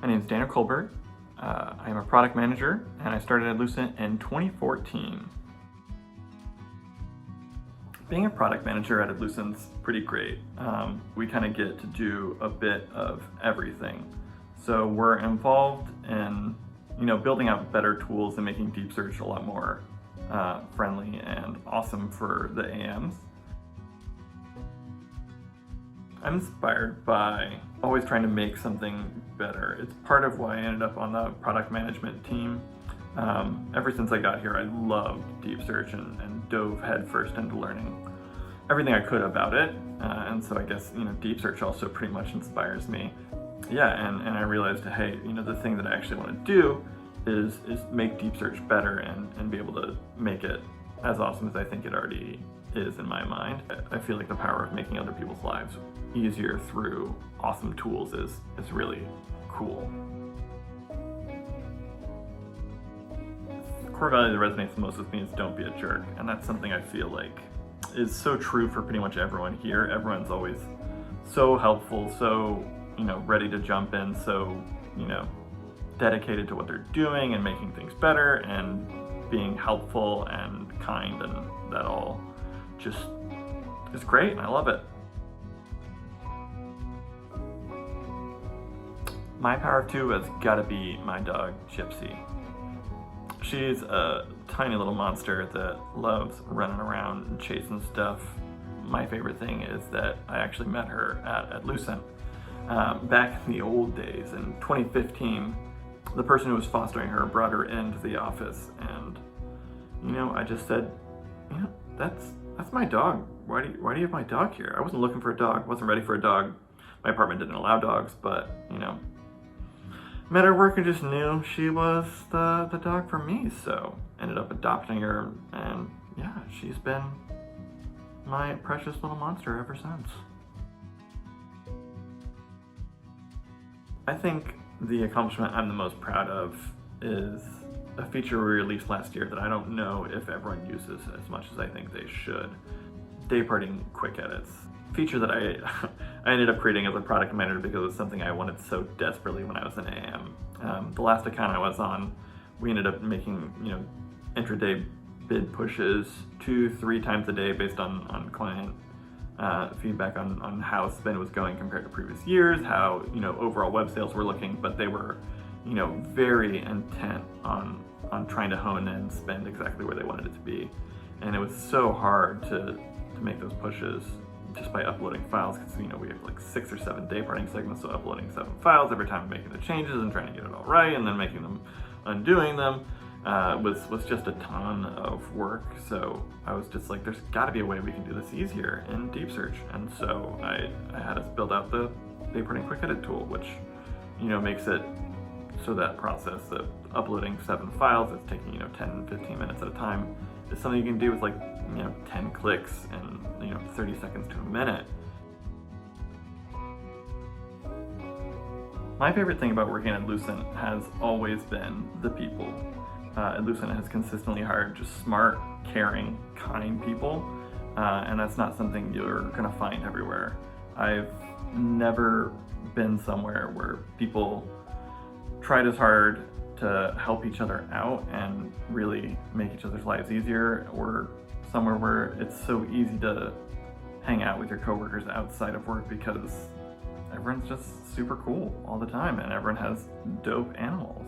My name is Daniel Colbert. I am a product manager, and I started Adlucent in 2014. Being a product manager at Adlucent's pretty great. We kind of get to do a bit of everything. So we're involved in, building out better tools and making deep search a lot more friendly and awesome for the AMs. I'm inspired by always trying to make something better. It's part of why I ended up on the product management team. Ever since I got here, I loved deep search and dove headfirst into learning everything I could about it. And so I guess, deep search also pretty much inspires me. Yeah, and I realized, hey, the thing that I actually want to do is make deep search better and be able to make it as awesome as I think it already is in my mind. I feel like the power of making other people's lives easier through awesome tools is really cool. The core value that resonates the most with me is don't be a jerk, and that's something I feel like is so true for pretty much everyone here. Everyone's always so helpful, so ready to jump in, so dedicated to what they're doing and making things better and being helpful and kind, and that all just is great, and I love it. My power of two has got to be my dog, Gypsy. She's a tiny little monster that loves running around and chasing stuff. My favorite thing is that I actually met her at Adlucent back in the old days. In 2015, the person who was fostering her brought her into the office, and I just said, that's my dog. Why do you have my dog here? I wasn't looking for a dog, wasn't ready for a dog. My apartment didn't allow dogs, but met her work and just knew she was the dog for me, so ended up adopting her, and yeah, she's been my precious little monster ever since. I think the accomplishment I'm the most proud of is a feature we released last year that I don't know if everyone uses as much as I think they should. Day parting quick edits. Feature that I ended up creating as a product manager because it's something I wanted so desperately when I was an AM. The last account I was on, we ended up making intraday bid pushes 2-3 times a day based on client feedback on how spend was going compared to previous years, how overall web sales were looking, but they were very intent on trying to hone in spend exactly where they wanted it to be, and it was so hard to make those pushes just by uploading files, because we have like 6 or 7 day parting segments, so uploading 7 files every time, making the changes and trying to get it all right, and then making them, undoing them was just a ton of work. So I was just like, there's got to be a way we can do this easier in deep search, and so I had us build out the day parting quick edit tool, which makes it so that process of uploading 7 files that's taking 10-15 minutes at a time is something you can do with like 10 clicks and 30 seconds to a minute. My favorite thing about working at Adlucent has always been the people. Adlucent has consistently hired just smart, caring, kind people, and that's not something you're gonna find everywhere. I've never been somewhere where people tried as hard to help each other out and really make each other's lives easier, or somewhere where it's so easy to hang out with your coworkers outside of work because everyone's just super cool all the time and everyone has dope animals.